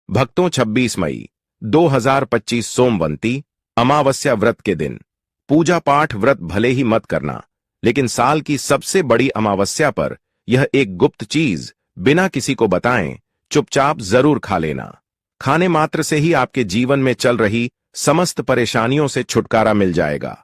भक्तों 26 मई 2025 सोमवंती अमावस्या व्रत के दिन पूजा पाठ व्रत भले ही मत करना, लेकिन साल की सबसे बड़ी अमावस्या पर यह एक गुप्त चीज बिना किसी को बताएं चुपचाप जरूर खा लेना। खाने मात्र से ही आपके जीवन में चल रही समस्त परेशानियों से छुटकारा मिल जाएगा।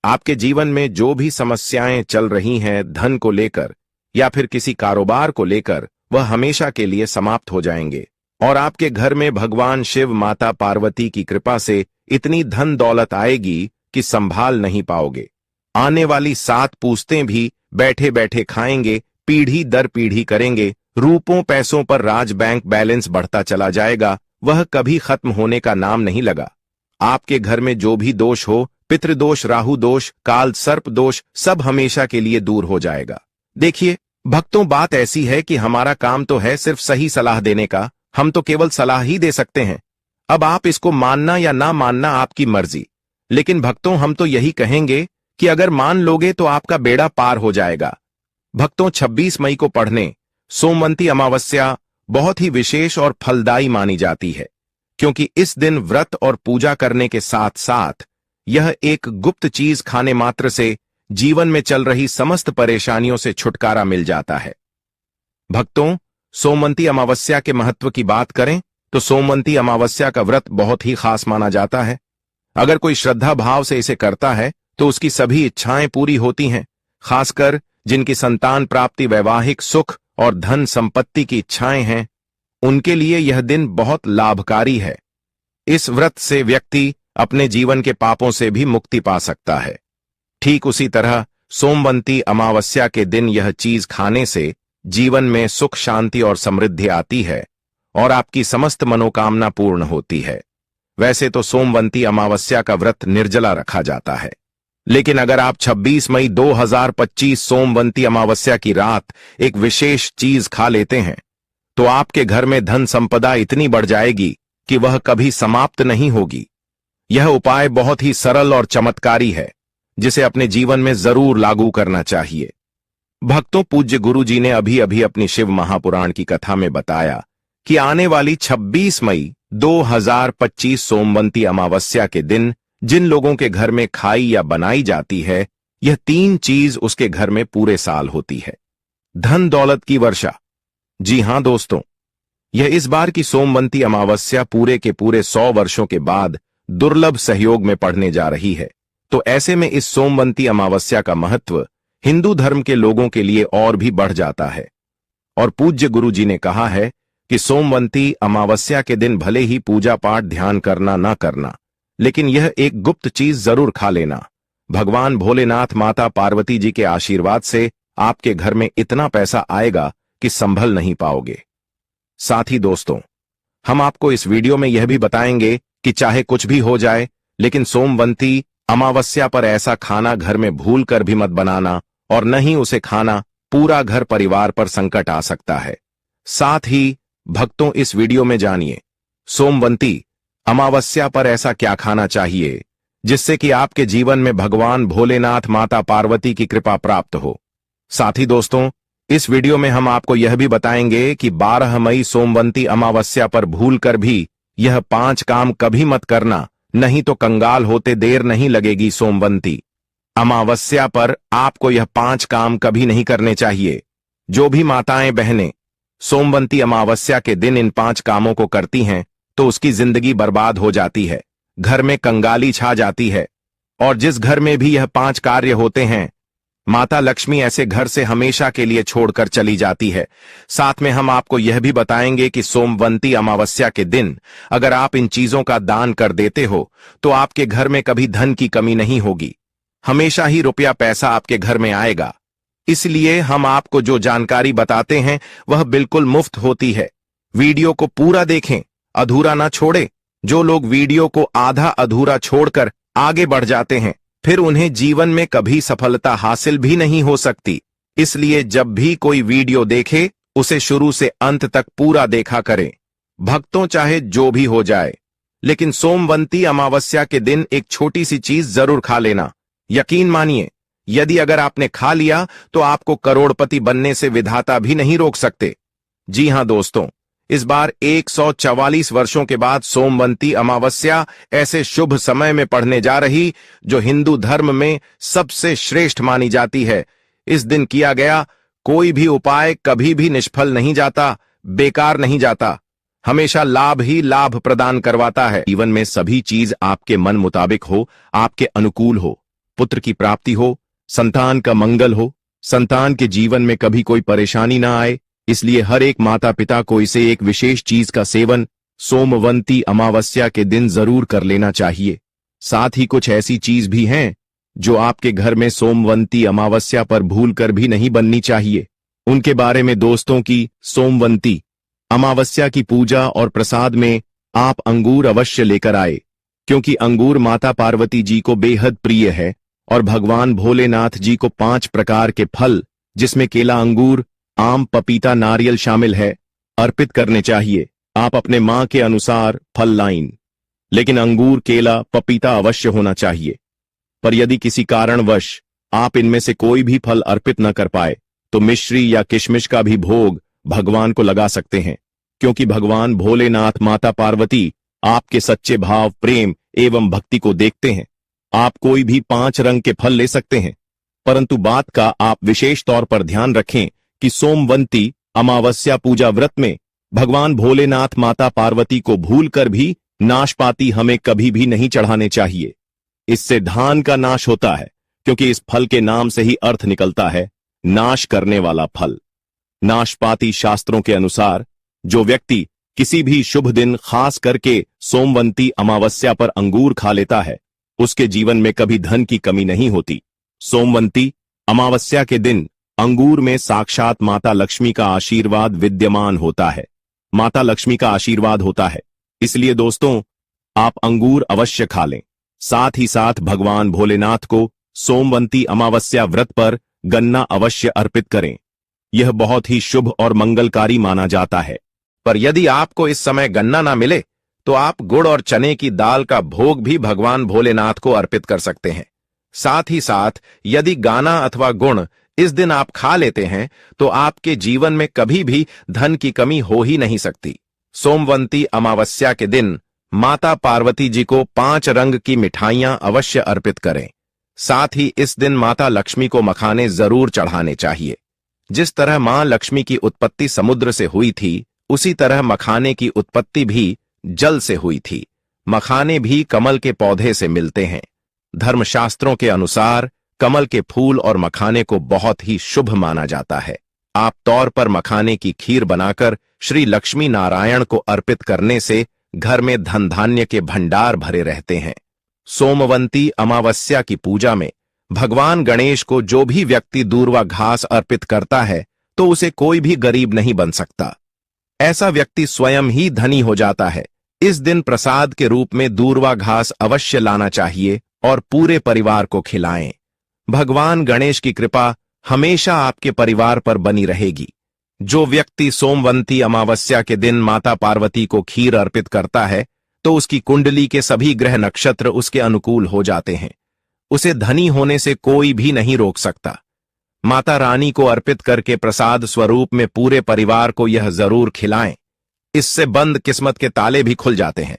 आपके जीवन में जो भी समस्याएं चल रही हैं धन को लेकर या फिर किसी कारोबार को लेकर, वह हमेशा के लिए समाप्त हो जाएंगे और आपके घर में भगवान शिव माता पार्वती की कृपा से इतनी धन दौलत आएगी कि संभाल नहीं पाओगे। आने वाली 7 पूछतें भी बैठे बैठे खाएंगे, पीढ़ी दर पीढ़ी करेंगे, रूपों पैसों पर राज बैंक बैलेंस बढ़ता चला जाएगा, वह कभी खत्म होने का नाम नहीं लगा। आपके घर में जो भी दोष हो, पितृदोष, राहु दोष, काल सर्प दोष, सब हमेशा के लिए दूर हो जाएगा। देखिए भक्तों, बात ऐसी है कि हमारा काम तो है सिर्फ सही सलाह देने का, हम तो केवल सलाह ही दे सकते हैं। अब आप इसको मानना या ना मानना आपकी मर्जी, लेकिन भक्तों हम तो यही कहेंगे कि अगर मान लोगे तो आपका बेड़ा पार हो जाएगा। भक्तों 26 मई को पढ़ने सोमवंती अमावस्या बहुत ही विशेष और फलदायी मानी जाती है, क्योंकि इस दिन व्रत और पूजा करने के साथ साथ यह एक गुप्त चीज खाने मात्र से जीवन में चल रही समस्त परेशानियों से छुटकारा मिल जाता है। भक्तों, सोमवंती अमावस्या के महत्व की बात करें तो सोमवंती अमावस्या का व्रत बहुत ही खास माना जाता है। अगर कोई श्रद्धा भाव से इसे करता है तो उसकी सभी इच्छाएं पूरी होती हैं, खासकर जिनकी संतान प्राप्ति, वैवाहिक सुख और धन संपत्ति की इच्छाएं हैं, उनके लिए यह दिन बहुत लाभकारी है। इस व्रत से व्यक्ति अपने जीवन के पापों से भी मुक्ति पा सकता है। ठीक उसी तरह सोमवंती अमावस्या के दिन यह चीज खाने से जीवन में सुख, शांति और समृद्धि आती है और आपकी समस्त मनोकामना पूर्ण होती है। वैसे तो सोमवंती अमावस्या का व्रत निर्जला रखा जाता है, लेकिन अगर आप 26 मई 2025 सोमवंती अमावस्या की रात एक विशेष चीज खा लेते हैं तो आपके घर में धन संपदा इतनी बढ़ जाएगी कि वह कभी समाप्त नहीं होगी। यह उपाय बहुत ही सरल और चमत्कारी है, जिसे अपने जीवन में जरूर लागू करना चाहिए। भक्तों, पूज्य गुरु जी ने अभी अभी अपनी शिव महापुराण की कथा में बताया कि आने वाली 26 मई 2025 सोमवंती अमावस्या के दिन जिन लोगों के घर में खाई या बनाई जाती है, यह 3 चीज उसके घर में पूरे साल होती है। धन दौलत की वर्षा। जी हां दोस्तों, यह इस बार की सोमवंती अमावस्या पूरे के पूरे 100 वर्षों के बाद दुर्लभ सहयोग में पड़ने जा रही है। तो ऐसे में इस सोमवंती अमावस्या का महत्व हिंदू धर्म के लोगों के लिए और भी बढ़ जाता है। और पूज्य गुरु जी ने कहा है कि सोमवंती अमावस्या के दिन भले ही पूजा पाठ ध्यान करना ना करना, लेकिन यह एक गुप्त चीज जरूर खा लेना। भगवान भोलेनाथ, माता पार्वती जी के आशीर्वाद से आपके घर में इतना पैसा आएगा कि संभल नहीं पाओगे। साथ ही दोस्तों, हम आपको इस वीडियो में यह भी बताएंगे कि चाहे कुछ भी हो जाए, लेकिन सोमवंती अमावस्या पर ऐसा खाना घर में भूल कर भी मत बनाना, और न ही उसे खाना पूरा घर परिवार पर संकट आ सकता है। साथ ही भक्तों, इस वीडियो में जानिए सोमवंती अमावस्या पर ऐसा क्या खाना चाहिए जिससे कि आपके जीवन में भगवान भोलेनाथ, माता पार्वती की कृपा प्राप्त हो। साथ ही दोस्तों, इस वीडियो में हम आपको यह भी बताएंगे कि 12 मई सोमवंती अमावस्या पर भूलकर भी यह 5 काम कभी मत करना, नहीं तो कंगाल होते देर नहीं लगेगी। सोमवंती अमावस्या पर आपको यह 5 काम कभी नहीं करने चाहिए। जो भी माताएं बहनें सोमवंती अमावस्या के दिन इन 5 कामों को करती हैं तो उसकी जिंदगी बर्बाद हो जाती है, घर में कंगाली छा जाती है, और जिस घर में भी यह 5 कार्य होते हैं, माता लक्ष्मी ऐसे घर से हमेशा के लिए छोड़कर चली जाती है। साथ में हम आपको यह भी बताएंगे कि सोमवंती अमावस्या के दिन अगर आप इन चीजों का दान कर देते हो तो आपके घर में कभी धन की कमी नहीं होगी, हमेशा ही रुपया पैसा आपके घर में आएगा। इसलिए हम आपको जो जानकारी बताते हैं वह बिल्कुल मुफ्त होती है। वीडियो को पूरा देखें, अधूरा ना छोड़े। जो लोग वीडियो को आधा अधूरा छोड़कर आगे बढ़ जाते हैं, फिर उन्हें जीवन में कभी सफलता हासिल भी नहीं हो सकती। इसलिए जब भी कोई वीडियो देखे उसे शुरू से अंत तक पूरा देखा करें। भक्तों, चाहे जो भी हो जाए, लेकिन सोमवंती अमावस्या के दिन एक छोटी सी चीज जरूर खा लेना। यकीन मानिए, यदि अगर आपने खा लिया तो आपको करोड़पति बनने से विधाता भी नहीं रोक सकते। जी हां दोस्तों, इस बार 144 वर्षों के बाद सोमवंती अमावस्या ऐसे शुभ समय में पड़ने जा रही जो हिंदू धर्म में सबसे श्रेष्ठ मानी जाती है। इस दिन किया गया कोई भी उपाय कभी भी निष्फल नहीं जाता, बेकार नहीं जाता, हमेशा लाभ ही लाभ प्रदान करवाता है। जीवन में सभी चीज आपके मन मुताबिक हो, आपके अनुकूल हो, पुत्र की प्राप्ति हो, संतान का मंगल हो, संतान के जीवन में कभी कोई परेशानी ना आए, इसलिए हर एक माता पिता को इसे एक विशेष चीज का सेवन सोमवंती अमावस्या के दिन जरूर कर लेना चाहिए। साथ ही कुछ ऐसी चीज भी हैं जो आपके घर में सोमवंती अमावस्या पर भूलकर भी नहीं बननी चाहिए। उनके बारे में दोस्तों की सोमवंती अमावस्या की पूजा और प्रसाद में आप अंगूर अवश्य लेकर आए, क्योंकि अंगूर माता पार्वती जी को बेहद प्रिय है और भगवान भोलेनाथ जी को 5 प्रकार के फल, जिसमें केला, अंगूर, आम, पपीता, नारियल शामिल है, अर्पित करने चाहिए। आप अपने मां के अनुसार फल लाइन, लेकिन अंगूर, केला, पपीता अवश्य होना चाहिए। पर यदि किसी कारणवश आप इनमें से कोई भी फल अर्पित न कर पाए तो मिश्री या किशमिश का भी भोग भगवान को लगा सकते हैं, क्योंकि भगवान भोलेनाथ माता पार्वती आपके सच्चे भाव, प्रेम एवं भक्ति को देखते हैं। आप कोई भी 5 रंग के फल ले सकते हैं, परंतु बात का आप विशेष तौर पर ध्यान रखें कि सोमवंती अमावस्या पूजा व्रत में भगवान भोलेनाथ माता पार्वती को भूलकर भी नाशपाती हमें कभी भी नहीं चढ़ाने चाहिए। इससे धान का नाश होता है, क्योंकि इस फल के नाम से ही अर्थ निकलता है नाश करने वाला फल। नाशपाती शास्त्रों के अनुसार जो व्यक्ति किसी भी शुभ दिन खास करके सोमवंती अमावस्या पर अंगूर खा लेता है, उसके जीवन में कभी धन की कमी नहीं होती। सोमवंती अमावस्या के दिन अंगूर में साक्षात माता लक्ष्मी का आशीर्वाद विद्यमान होता है, माता लक्ष्मी का आशीर्वाद होता है। इसलिए दोस्तों, आप अंगूर अवश्य खा लें। साथ ही साथ भगवान भोलेनाथ को सोमवंती अमावस्या व्रत पर गन्ना अवश्य अर्पित करें। यह बहुत ही शुभ और मंगलकारी माना जाता है। पर यदि आपको इस समय गन्ना ना मिले तो आप गुड़ और चने की दाल का भोग भी भगवान भोलेनाथ को अर्पित कर सकते हैं। साथ ही साथ यदि गाना अथवा गुण इस दिन आप खा लेते हैं तो आपके जीवन में कभी भी धन की कमी हो ही नहीं सकती। सोमवंती अमावस्या के दिन माता पार्वती जी को 5 रंग की मिठाइयां अवश्य अर्पित करें। साथ ही इस दिन माता लक्ष्मी को मखाने जरूर चढ़ाने चाहिए। जिस तरह मां लक्ष्मी की उत्पत्ति समुद्र से हुई थी, उसी तरह मखाने की उत्पत्ति भी जल से हुई थी। मखाने भी कमल के पौधे से मिलते हैं। धर्मशास्त्रों के अनुसार कमल के फूल और मखाने को बहुत ही शुभ माना जाता है। आप तौर पर मखाने की खीर बनाकर श्री लक्ष्मी नारायण को अर्पित करने से घर में धन धान्य के भंडार भरे रहते हैं। सोमवंती अमावस्या की पूजा में भगवान गणेश को जो भी व्यक्ति दूर्वा घास अर्पित करता है तो उसे कोई भी गरीब नहीं बन सकता। ऐसा व्यक्ति स्वयं ही धनी हो जाता है। इस दिन प्रसाद के रूप में दूर्वा घास अवश्य लाना चाहिए और पूरे परिवार को खिलाएं। भगवान गणेश की कृपा हमेशा आपके परिवार पर बनी रहेगी। जो व्यक्ति सोमवंती अमावस्या के दिन माता पार्वती को खीर अर्पित करता है तो उसकी कुंडली के सभी ग्रह नक्षत्र उसके अनुकूल हो जाते हैं। उसे धनी होने से कोई भी नहीं रोक सकता। माता रानी को अर्पित करके प्रसाद स्वरूप में पूरे परिवार को यह जरूर खिलाएं। इससे बंद किस्मत के ताले भी खुल जाते हैं।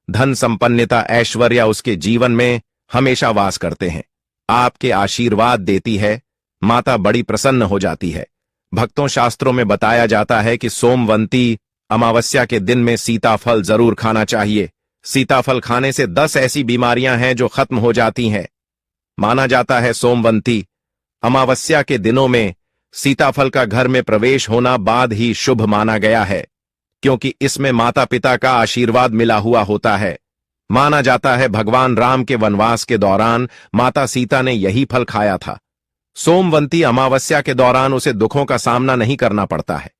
धन संपन्नता, ऐश्वर्य उसके जीवन में हमेशा वास करते हैं। आपके आशीर्वाद देती है, माता बड़ी प्रसन्न हो जाती है। भक्तों, शास्त्रों में बताया जाता है कि सोमवंती अमावस्या के दिन में सीताफल जरूर खाना चाहिए। सीताफल खाने से 10 ऐसी बीमारियां हैं जो खत्म हो जाती हैं। माना जाता है सोमवंती अमावस्या के दिनों में सीताफल का घर में प्रवेश होना बाद ही शुभ माना गया है, क्योंकि इसमें माता पिता का आशीर्वाद मिला हुआ होता है। माना जाता है भगवान राम के वनवास के दौरान माता सीता ने यही फल खाया था। सोमवंती अमावस्या के दौरान उसे दुखों का सामना नहीं करना पड़ता है।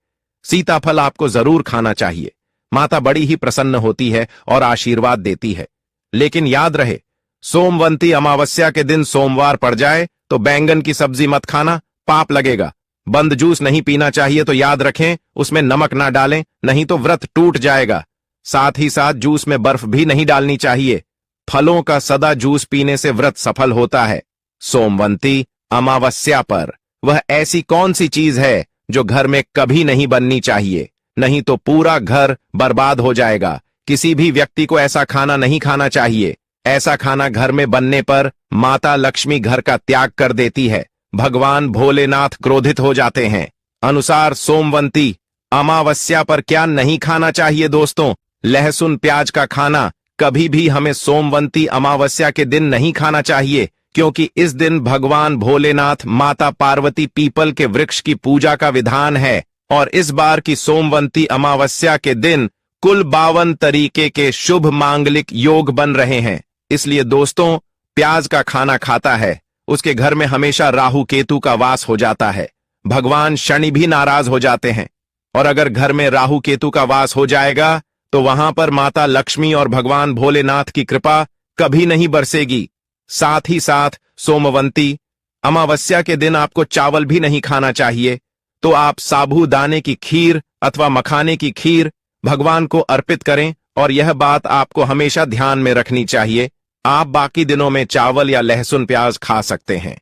सीताफल आपको जरूर खाना चाहिए। माता बड़ी ही प्रसन्न होती है और आशीर्वाद देती है। लेकिन याद रहे, सोमवंती अमावस्या के दिन सोमवार पड़ जाए तो बैंगन की सब्जी मत खाना, पाप लगेगा। बंद जूस नहीं पीना चाहिए तो याद रखें उसमें नमक ना डालें, नहीं तो व्रत टूट जाएगा। साथ ही साथ जूस में बर्फ भी नहीं डालनी चाहिए। फलों का सदा जूस पीने से व्रत सफल होता है। सोमवंती अमावस्या पर वह ऐसी कौन सी चीज है जो घर में कभी नहीं बननी चाहिए? नहीं तो पूरा घर बर्बाद हो जाएगा। किसी भी व्यक्ति को ऐसा खाना नहीं खाना चाहिए। ऐसा खाना घर में बनने पर माता लक्ष्मी घर का त्याग कर देती है। भगवान भोलेनाथ क्रोधित हो जाते हैं। अनुसार सोमवंती अमावस्या पर क्या नहीं खाना चाहिए दोस्तों? लहसुन प्याज का खाना कभी भी हमें सोमवंती अमावस्या के दिन नहीं खाना चाहिए, क्योंकि इस दिन भगवान भोलेनाथ माता पार्वती पीपल के वृक्ष की पूजा का विधान है। और इस बार की सोमवंती अमावस्या के दिन कुल 52 तरीके के शुभ मांगलिक योग बन रहे हैं। इसलिए दोस्तों, प्याज का खाना खाता है उसके घर में हमेशा राहु केतु का वास हो जाता है। भगवान शनि भी नाराज हो जाते हैं। और अगर घर में राहु केतु का वास हो जाएगा तो वहां पर माता लक्ष्मी और भगवान भोलेनाथ की कृपा कभी नहीं बरसेगी। साथ ही साथ सोमवंती अमावस्या के दिन आपको चावल भी नहीं खाना चाहिए। तो आप साबूदाने की खीर अथवा मखाने की खीर भगवान को अर्पित करें। और यह बात आपको हमेशा ध्यान में रखनी चाहिए। आप बाकी दिनों में चावल या लहसुन प्याज खा सकते हैं।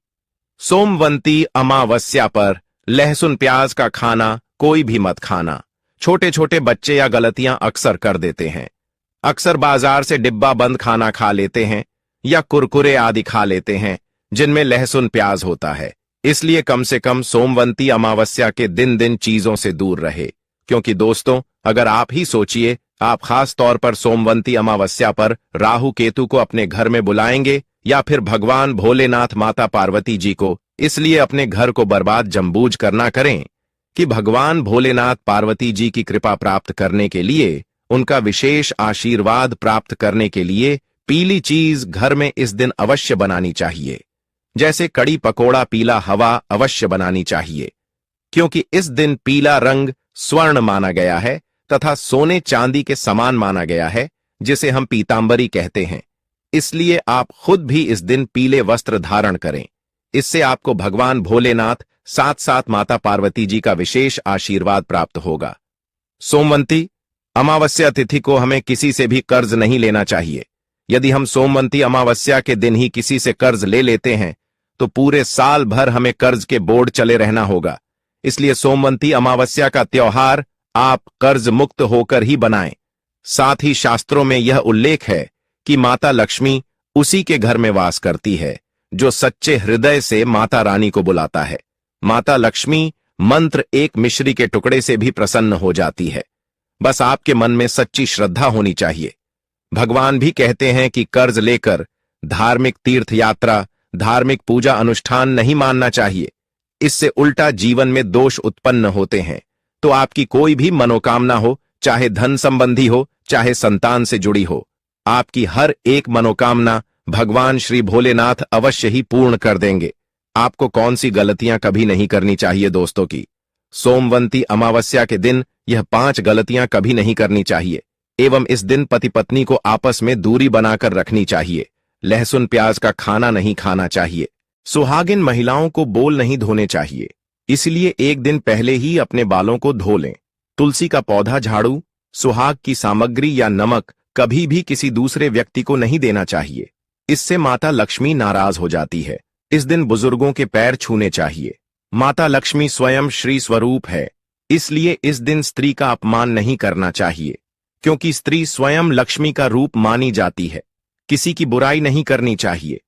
सोमवंती अमावस्या पर लहसुन प्याज का खाना कोई भी मत खाना। छोटे छोटे बच्चे या गलतियां अक्सर कर देते हैं। अक्सर बाजार से डिब्बा बंद खाना खा लेते हैं या कुरकुरे आदि खा लेते हैं जिनमें लहसुन प्याज होता है। इसलिए कम से कम सोमवंती अमावस्या के दिन चीजों से दूर रहे। क्योंकि दोस्तों, अगर आप ही सोचिए, आप खास तौर पर सोमवंती अमावस्या पर राहु केतु को अपने घर में बुलाएंगे या फिर भगवान भोलेनाथ माता पार्वती जी को, इसलिए अपने घर को बर्बाद जमबूझ करना करें कि भगवान भोलेनाथ पार्वती जी की कृपा प्राप्त करने के लिए, उनका विशेष आशीर्वाद प्राप्त करने के लिए पीली चीज घर में इस दिन अवश्य बनानी चाहिए। जैसे कड़ी पकोड़ा पीला हवा अवश्य बनानी चाहिए, क्योंकि इस दिन पीला रंग स्वर्ण माना गया है तथा सोने चांदी के समान माना गया है, जिसे हम पीतांबरी कहते हैं। इसलिए आप खुद भी इस दिन पीले वस्त्र धारण करें। इससे आपको भगवान भोलेनाथ साथ साथ माता पार्वती जी का विशेष आशीर्वाद प्राप्त होगा। सोमवंती अमावस्या तिथि को हमें किसी से भी कर्ज नहीं लेना चाहिए। यदि हम सोमवंती अमावस्या के दिन ही किसी से कर्ज ले लेते हैं तो पूरे साल भर हमें कर्ज के बोझ चले रहना होगा। इसलिए सोमवंती अमावस्या का त्योहार आप कर्ज मुक्त होकर ही बनाएं। साथ ही शास्त्रों में यह उल्लेख है कि माता लक्ष्मी उसी के घर में वास करती है जो सच्चे हृदय से माता रानी को बुलाता है। माता लक्ष्मी मंत्र एक मिश्री के टुकड़े से भी प्रसन्न हो जाती है। बस आपके मन में सच्ची श्रद्धा होनी चाहिए। भगवान भी कहते हैं कि कर्ज लेकर धार्मिक तीर्थ यात्रा, धार्मिक पूजा अनुष्ठान नहीं मानना चाहिए। इससे उल्टा जीवन में दोष उत्पन्न होते हैं। तो आपकी कोई भी मनोकामना हो, चाहे धन संबंधी हो, चाहे संतान से जुड़ी हो, आपकी हर एक मनोकामना भगवान श्री भोलेनाथ अवश्य ही पूर्ण कर देंगे। आपको कौन सी गलतियां कभी नहीं करनी चाहिए दोस्तों की? सोमवंती अमावस्या के दिन यह 5 गलतियां कभी नहीं करनी चाहिए। एवं इस दिन पति पत्नी को आपस में दूरी बनाकर रखनी चाहिए। लहसुन प्याज का खाना नहीं खाना चाहिए। सुहागिन महिलाओं को बोल नहीं धोने चाहिए, इसलिए एक दिन पहले ही अपने बालों को धो लें। तुलसी का पौधा, झाड़ू, सुहाग की सामग्री या नमक कभी भी किसी दूसरे व्यक्ति को नहीं देना चाहिए। इससे माता लक्ष्मी नाराज हो जाती है। इस दिन बुजुर्गों के पैर छूने चाहिए। माता लक्ष्मी स्वयं श्री स्वरूप है, इसलिए इस दिन स्त्री का अपमान नहीं करना चाहिए, क्योंकि स्त्री स्वयं लक्ष्मी का रूप मानी जाती है। किसी की बुराई नहीं करनी चाहिए।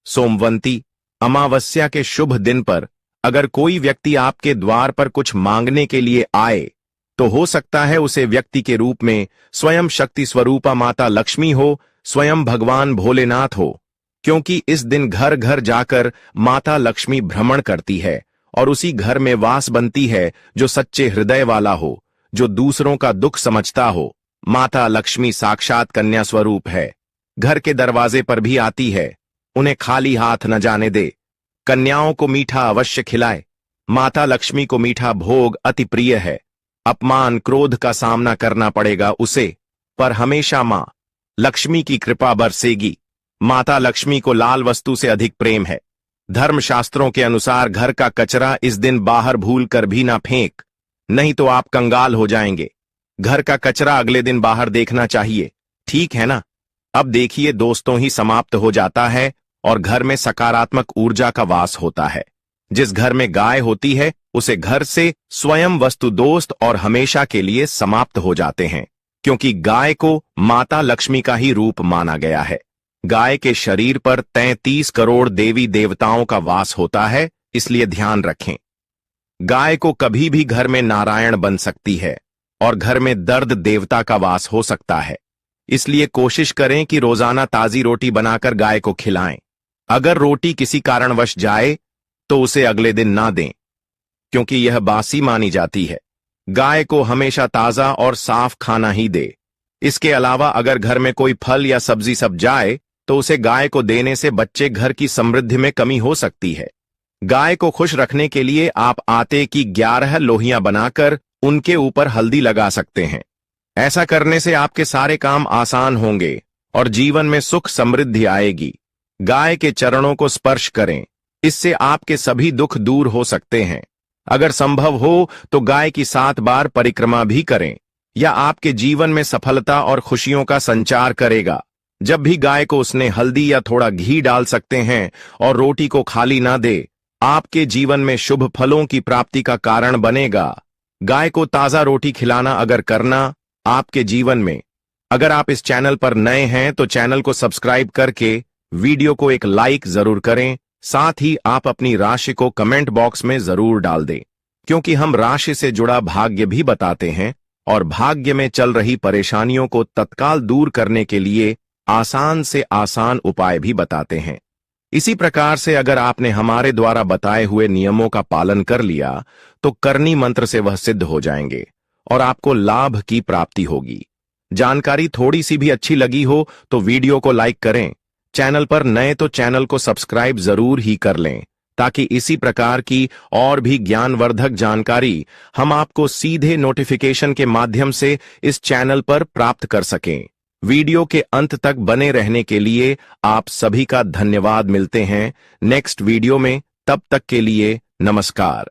सोमवंती अमावस्या के शुभ दिन पर अगर कोई व्यक्ति आपके द्वार पर कुछ मांगने के लिए आए तो हो सकता है उसे व्यक्ति के रूप में स्वयं शक्ति स्वरूपा माता लक्ष्मी हो, स्वयं भगवान भोलेनाथ हो। क्योंकि इस दिन घर घर जाकर माता लक्ष्मी भ्रमण करती है और उसी घर में वास बनती है जो सच्चे हृदय वाला हो, जो दूसरों का दुख समझता हो। माता लक्ष्मी साक्षात कन्या स्वरूप है। घर के दरवाजे पर भी आती है। उन्हें खाली हाथ न जाने दे। कन्याओं को मीठा अवश्य खिलाए। माता लक्ष्मी को मीठा भोग अति प्रिय है। अपमान क्रोध का सामना करना पड़ेगा उसे, पर हमेशा मां लक्ष्मी की कृपा बरसेगी। माता लक्ष्मी को लाल वस्तु से अधिक प्रेम है। धर्मशास्त्रों के अनुसार घर का कचरा इस दिन बाहर भूल कर भी ना फेंक, नहीं तो आप कंगाल हो जाएंगे। घर का कचरा अगले दिन बाहर देखना चाहिए, ठीक है ना? अब देखिए दोस्तों, ही समाप्त हो जाता है और घर में सकारात्मक ऊर्जा का वास होता है। जिस घर में गाय होती है उसे घर से स्वयं वस्तु दोस्त और हमेशा के लिए समाप्त हो जाते हैं, क्योंकि गाय को माता लक्ष्मी का ही रूप माना गया है। गाय के शरीर पर 33 करोड़ देवी देवताओं का वास होता है, इसलिए ध्यान रखें। गाय को कभी भी घर में नारायण बन सकती है और घर में दर्द देवता का वास हो सकता है, इसलिए कोशिश करें कि रोजाना ताजी रोटी बनाकर गाय को खिलाएं। अगर रोटी किसी कारणवश जाए तो उसे अगले दिन ना दें, क्योंकि यह बासी मानी जाती है। गाय को हमेशा ताजा और साफ खाना ही दे। इसके अलावा अगर घर में कोई फल या सब्जी सब जाए तो उसे गाय को देने से बच्चे घर की समृद्धि में कमी हो सकती है। गाय को खुश रखने के लिए आप आटे की 11 लोहियां बनाकर उनके ऊपर हल्दी लगा सकते हैं। ऐसा करने से आपके सारे काम आसान होंगे और जीवन में सुख समृद्धि आएगी। गाय के चरणों को स्पर्श करें, इससे आपके सभी दुख दूर हो सकते हैं। अगर संभव हो तो गाय की 7 बार परिक्रमा भी करें, यह आपके जीवन में सफलता और खुशियों का संचार करेगा। जब भी गाय को उसने हल्दी या थोड़ा घी डाल सकते हैं और रोटी को खाली ना दे, आपके जीवन में शुभ फलों की प्राप्ति का कारण बनेगा। गाय को ताजा रोटी खिलाना अगर करना आपके जीवन में। अगर आप इस चैनल पर नए हैं तो चैनल को सब्सक्राइब करके वीडियो को एक लाइक जरूर करें। साथ ही आप अपनी राशि को कमेंट बॉक्स में जरूर डाल दें, क्योंकि हम राशि से जुड़ा भाग्य भी बताते हैं और भाग्य में चल रही परेशानियों को तत्काल दूर करने के लिए आसान से आसान उपाय भी बताते हैं। इसी प्रकार से अगर आपने हमारे द्वारा बताए हुए नियमों का पालन कर लिया तो करनी मंत्र से वह सिद्ध हो जाएंगे और आपको लाभ की प्राप्ति होगी। जानकारी थोड़ी सी भी अच्छी लगी हो तो वीडियो को लाइक करें। चैनल पर नए तो चैनल को सब्सक्राइब जरूर ही कर लें, ताकि इसी प्रकार की और भी ज्ञानवर्धक जानकारी हम आपको सीधे नोटिफिकेशन के माध्यम से इस चैनल पर प्राप्त कर सकें। वीडियो के अंत तक बने रहने के लिए आप सभी का धन्यवाद। मिलते हैं नेक्स्ट वीडियो में, तब तक के लिए नमस्कार।